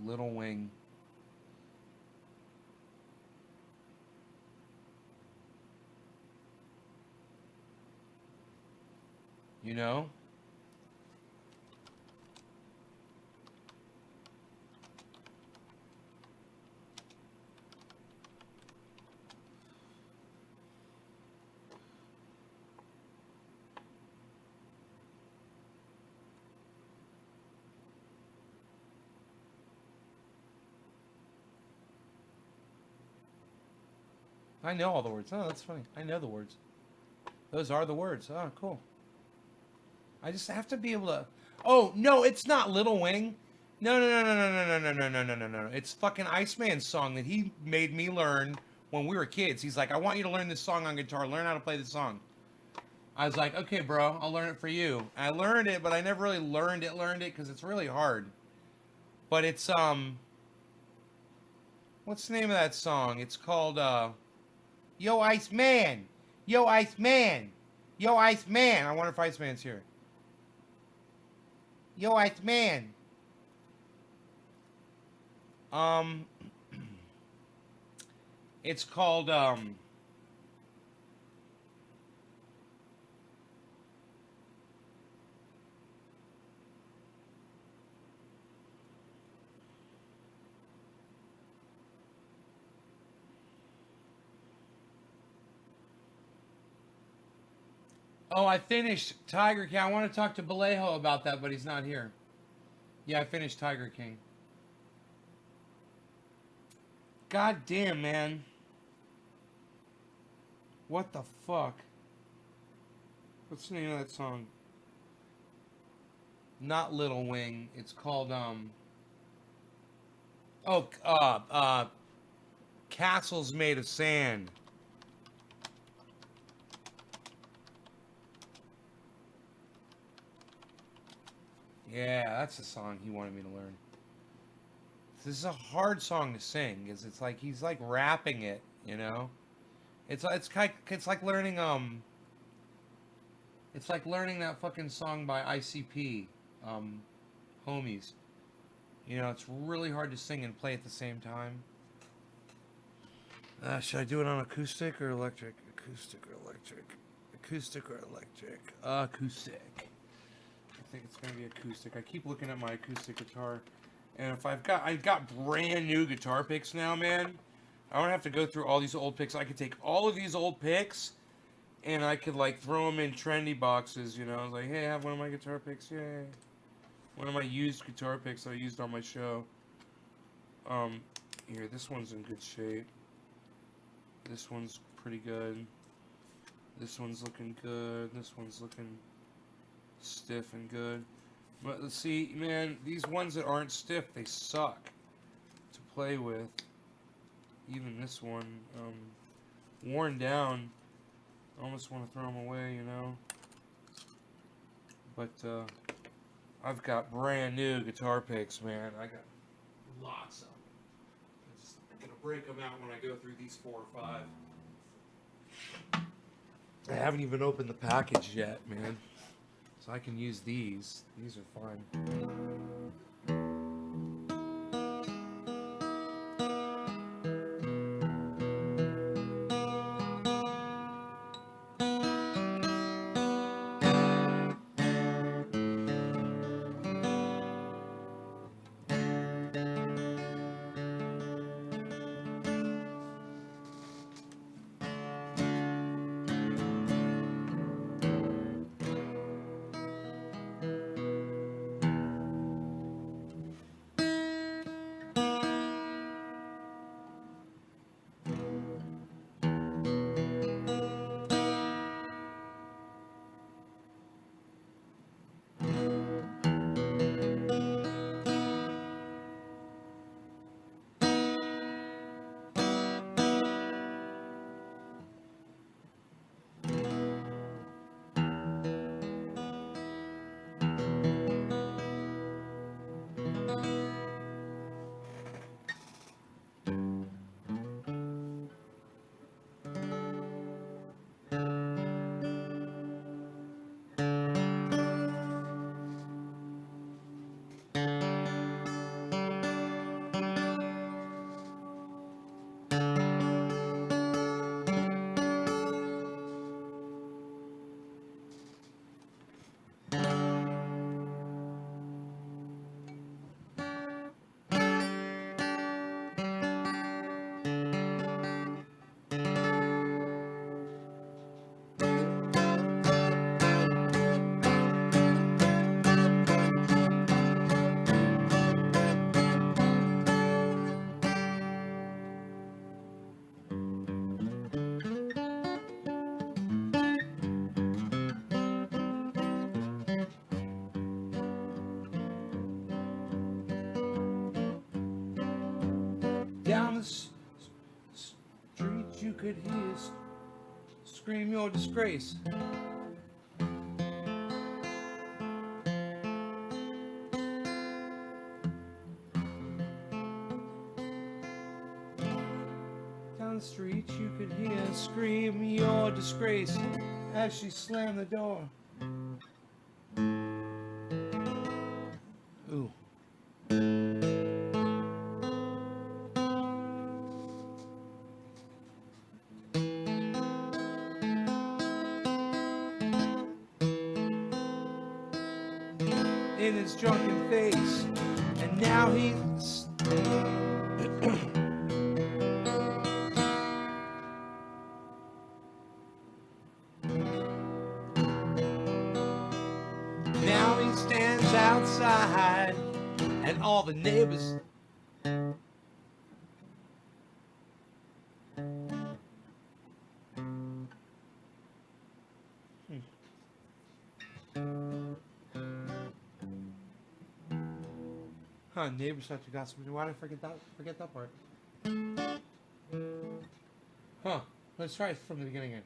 Little Wing. You know? I know all the words. Oh, that's funny. I know the words. Those are the words. Oh, cool. I just have to be able to... Oh, no, it's not Little Wing. No. It's fucking Iceman's song that he made me learn when we were kids. He's like, I want you to learn this song on guitar. Learn how to play this song. I was like, okay, bro, I'll learn it for you. I learned it, but I never really learned it because it's really hard. But it's what's the name of that song? It's called Yo Ice Man, Yo Ice Man, Yo Ice Man. I wonder if Ice Man's here. Yo Ice Man. Um, it's called Oh, I finished Tiger King. I want to talk to Vallejo about that, but he's not here. Yeah, I finished Tiger King. God damn, man. What the fuck? What's the name of that song? Not Little Wing. It's called Oh, Castles Made of Sand. Yeah, that's the song he wanted me to learn. This is a hard song to sing, because it's like he's like rapping it, you know. It's like learning it's like learning that fucking song by ICP, Homies. You know, it's really hard to sing and play at the same time. Should I do it on acoustic or electric? Acoustic or electric? Acoustic or electric? Acoustic. I think it's gonna be acoustic. I keep looking at my acoustic guitar, and if I got brand new guitar picks now, man. I don't have to go through all these old picks. I could take all of these old picks, and I could like throw them in trendy boxes. You know, I was like, hey, I have one of my guitar picks. Yay! One of my used guitar picks I used on my show. Here, this one's in good shape. This one's pretty good. This one's looking good. This one's looking stiff and good. But let's see, man, these ones that aren't stiff, they suck to play with. Even this one, worn down. I almost want to throw them away, you know. But I've got brand new guitar picks, man. I got lots of them. I'm gonna break them out when I go through these 4 or 5. I haven't even opened the package yet, man. So I can use these. These are fine. Down the street you could hear scream your disgrace. scream your disgrace as she slammed the door. Ooh. In his drunken face, and now he's now he stands outside, and all the neighbors neighbors start to gossip. Why did I forget that part? Let's try it from the beginning again.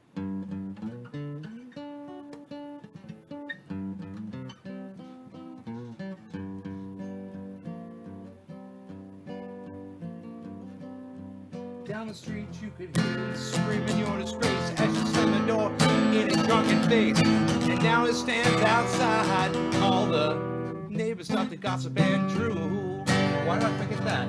Down the street you could hear screaming your disgrace as you slammed the door in his drunken face. And now he stands outside. All the neighbors start to gossip and drool. Why did I forget that?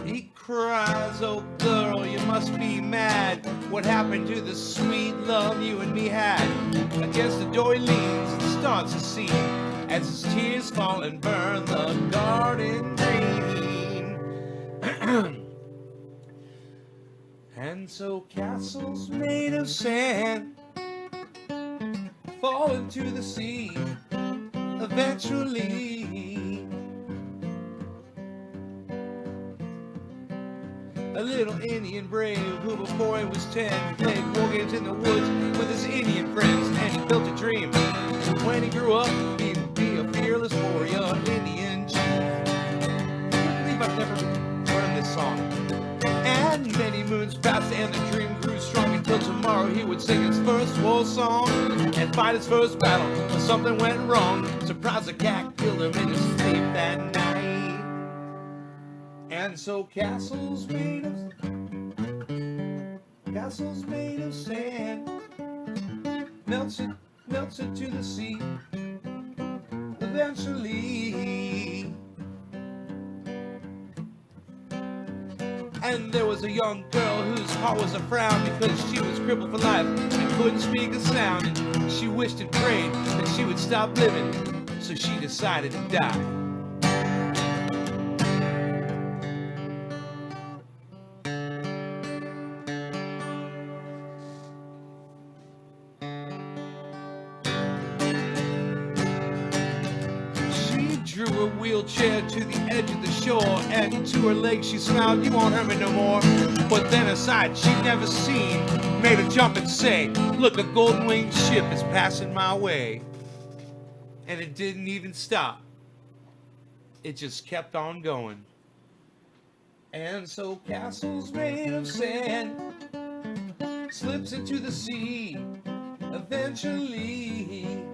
He cries, oh girl, you must be mad. What happened to the sweet love you and me had? Against the door he leans and starts to see as his tears fall and burn the garden green. And so castles made of sand fall into the sea eventually. A little Indian brave who before he was 10 played war games in the woods with his Indian friends, and he built a dream when he grew up he'd be a fearless warrior Indian chief. I can't believe I've never learned this song. And many moons passed and the dream grew strong until tomorrow he would sing his first war song and fight his first battle when something went wrong. Surprised a cat killed him in his sleep that night. And so castles made of sand melts it to the sea eventually. And there was a young girl whose heart was a frown because she was crippled for life and couldn't speak a sound. And she wished and prayed that she would stop living, so she decided to die. Drew a wheelchair to the edge of the shore, and to her legs she smiled, "You won't hurt me no more." But then a sight she'd never seen made her jump and say, "Look, a golden-winged ship is passing my way." And it didn't even stop. It just kept on going. And so castles made of sand slips into the sea eventually.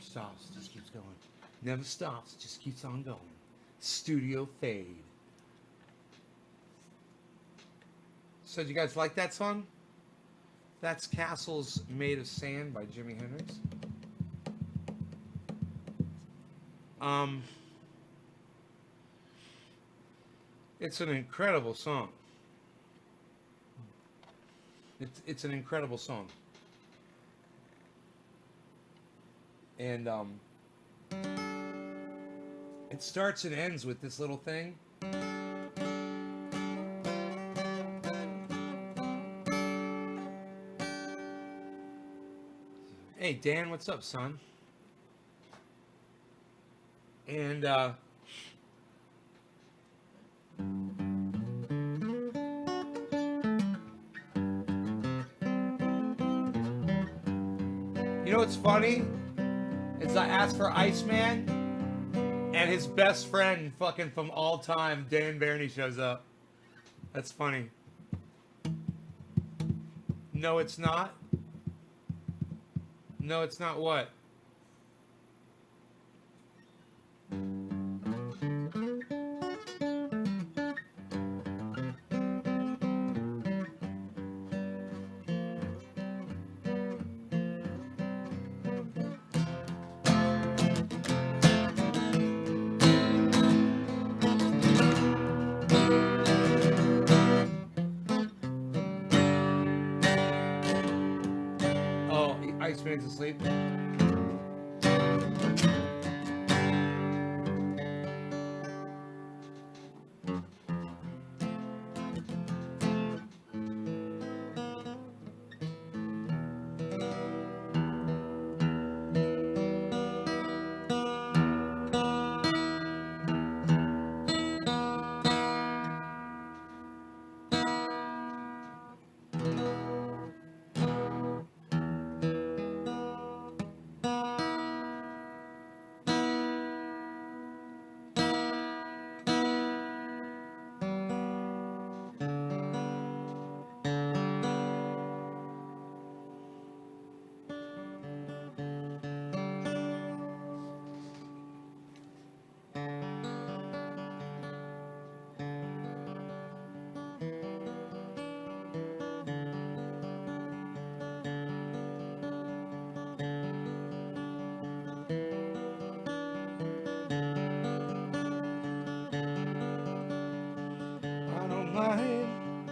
Stops, just keeps going. Never stops, just keeps on going. Studio Fade. So, do you guys like that song? That's Castles Made of Sand by Jimi Hendrix. It's an incredible song. It's an incredible song. And it starts and ends with this little thing. Hey Dan, what's up, son? And know what's funny? Is I asked for Iceman, and his best friend, fucking from all time, Dan Barney, shows up. That's funny. No, it's not. No, it's not what? Oh, Iceman's asleep.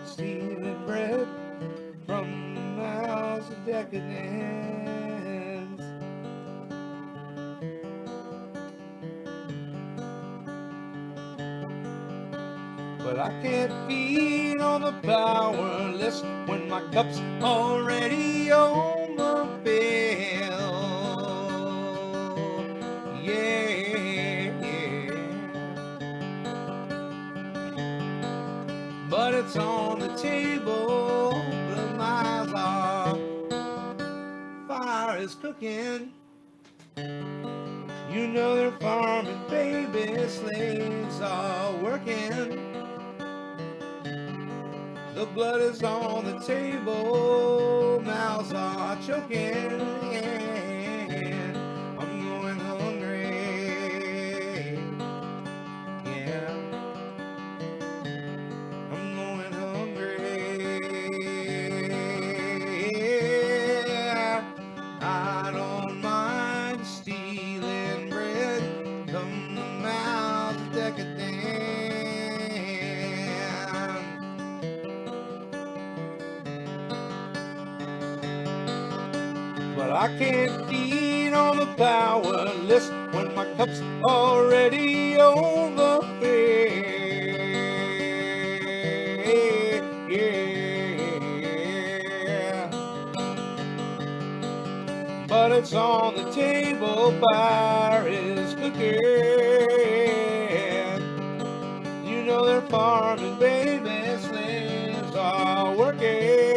Stealing bread from the mouths of decadence. But I can't feed on the powerless when my cup's already overfilled. Yeah. But it's on the table, the miles are, fire is cooking. You know they're farming, baby, slaves are working. The blood is on the table, mouths are choking, and I'm going hungry. Yeah. I'm going hungry. I don't mind stealing bread from the mouths of decadence. But I can't feed on the powerless when my cup's already overfilled. Yeah. But it's on the table, fire is cooking. You know they're farming, baby, slaves are working.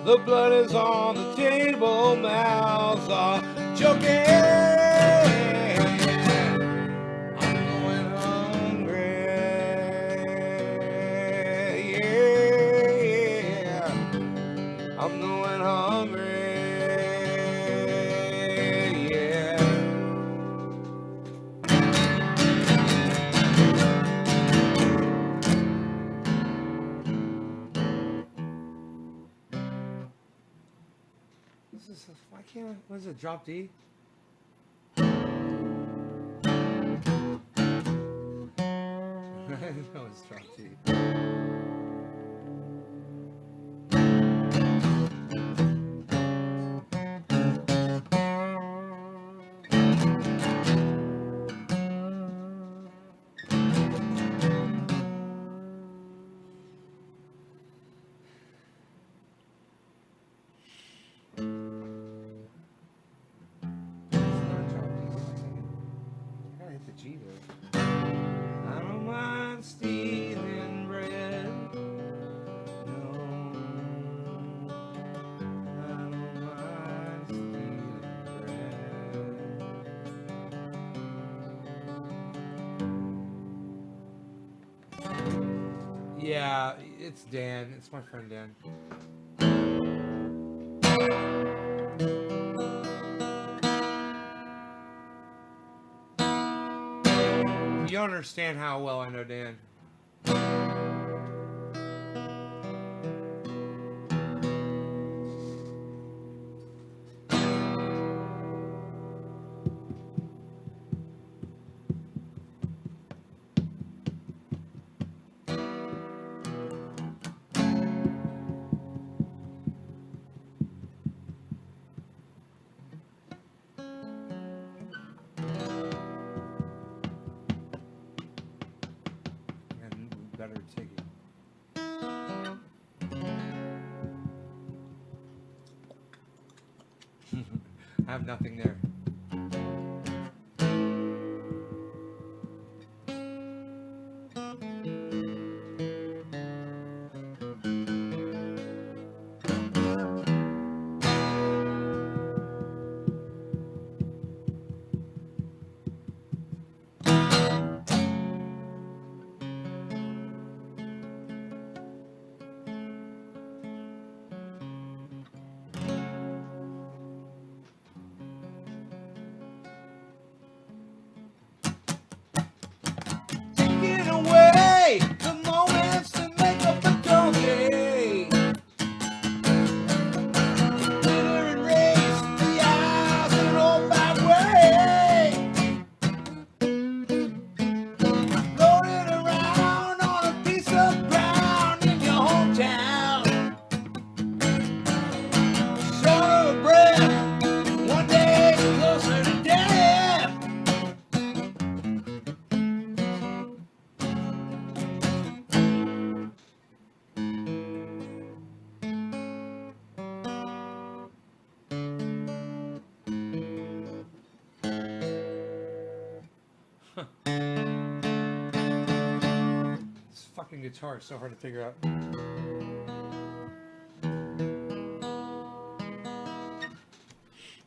The blood is on the table, mouths are choking. I'm going hungry. Yeah. I'm going hungry. Yeah. Why can't I, what is it, drop D? No, it's drop D. G there. I don't mind stealing bread. No, I don't mind Yeah, it's Dan. It's my friend Dan. You don't understand how well I know Dan. And we better take it. I have nothing there. Taking away the moments to make up the donkey. Glitter and race the eyes and roll my way. Floating around on a piece of ground in your hometown. Short of breath, one day closer to death. This fucking guitar is so hard to figure out.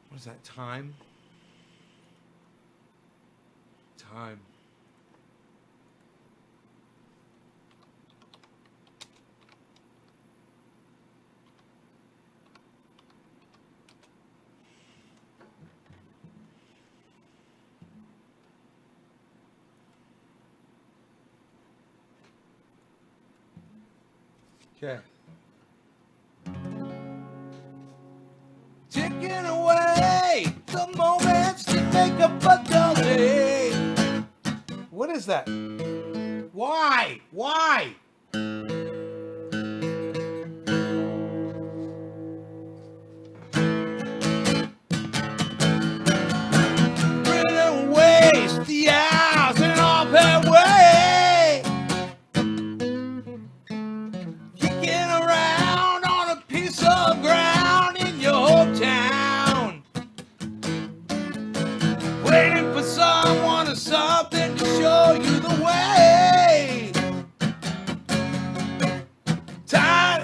What is that? Time? Time. Okay. Taking away the moments to make up a day. What is that? Why? Why? Bring waste the hours and all that way. Kicking around on a piece of ground in your hometown. Waiting for someone or something to show you the way. Time.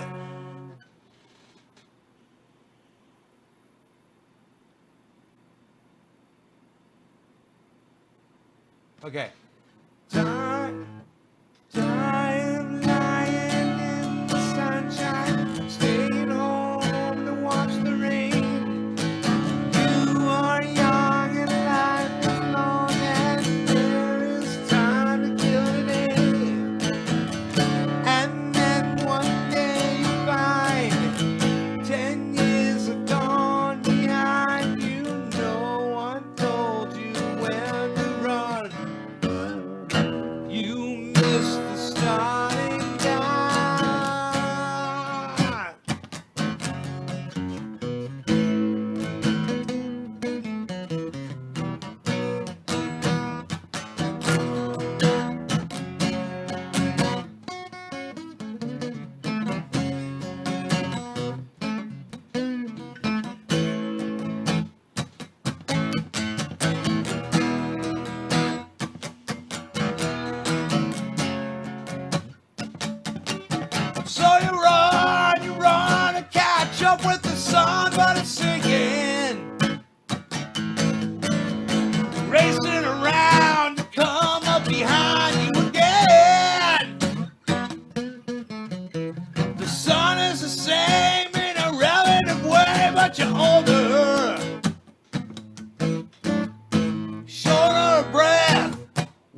Okay. Time lying in the sunshine, staying home to watch the rain. You are young and life is long, and there is time to kill today. And then one day you find 10 years have gone behind you. No one told you when to run.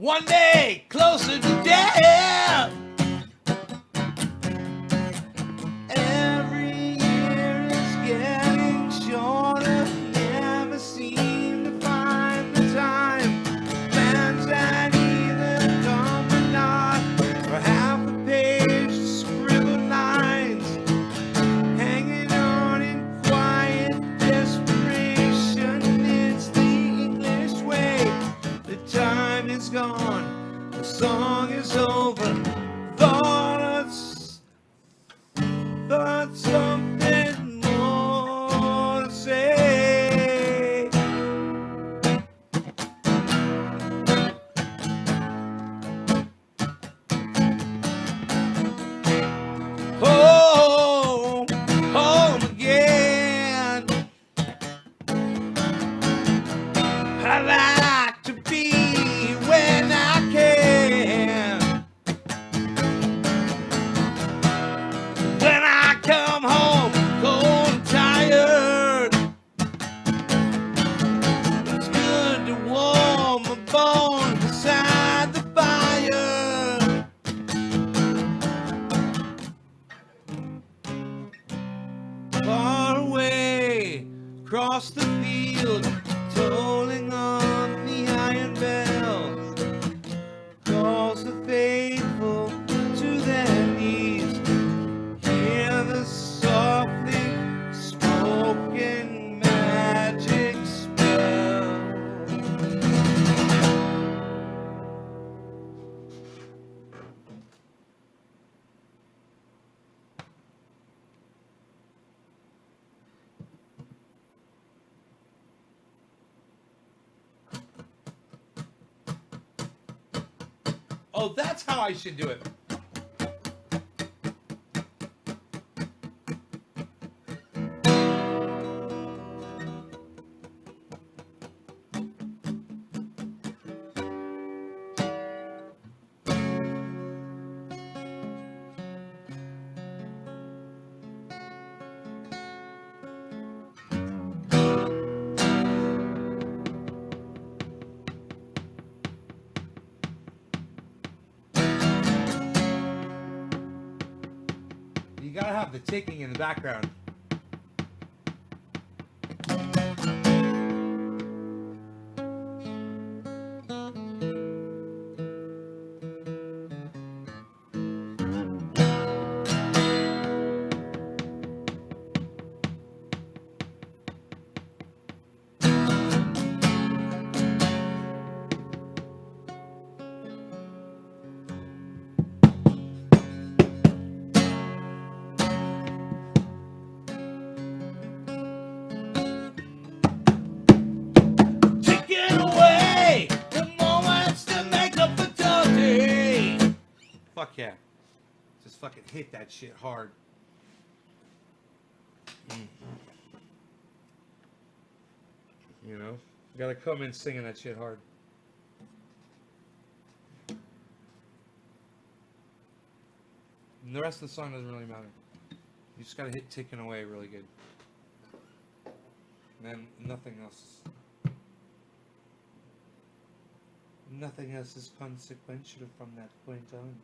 one day closer to death. Every year is getting shorter, never seem to find the time. Plans that either come or not, or half a page of scribbled lines, hanging on in quiet desperation. It's the English way. The time is gone, the song is over. Thought something more to say. Home, home again. I like to be when I can. When I come home, cold and tired, it's good to warm my bones beside the fire. Far away, across the field, tolling on the iron bells, calls the faithful to their knees. Hear the softly spoken magic spell. Oh, that's how I should do it. You gotta have the ticking in the background. Taking away the moments to make up for today. Fuck yeah. Just fucking hit that shit hard. You know? You gotta come in singing that shit hard. And the rest of the song doesn't really matter. You just gotta hit Taking Away really good. And then nothing else. Nothing else is consequential from that point on.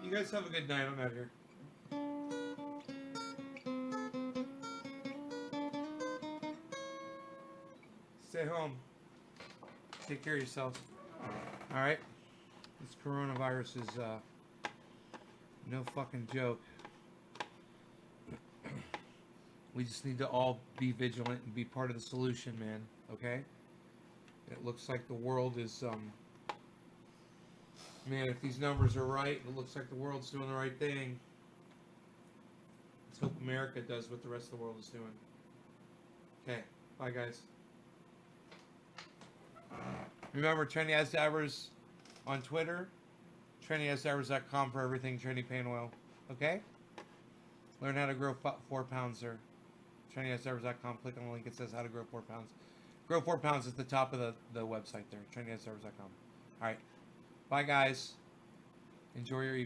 You guys have a good night. I'm out here. Stay home. Take care of yourselves. All right. This coronavirus is no fucking joke. We just need to all be vigilant and be part of the solution, man. Okay? It looks like the world is man, if these numbers are right, it looks like the world's doing the right thing. Let's hope America does what the rest of the world is doing. Okay. Bye, guys. Remember, Trendy As Divers on Twitter. TrendyAsDivers.com for everything trendy paint oil. Okay? Learn how to grow 4 pounds there. TrendyAsDivers.com. Click on the link. It says how to grow 4 pounds. Grow 4 pounds at the top of the website there. TrendyAsDivers.com. All right. Bye, guys. Enjoy your evening.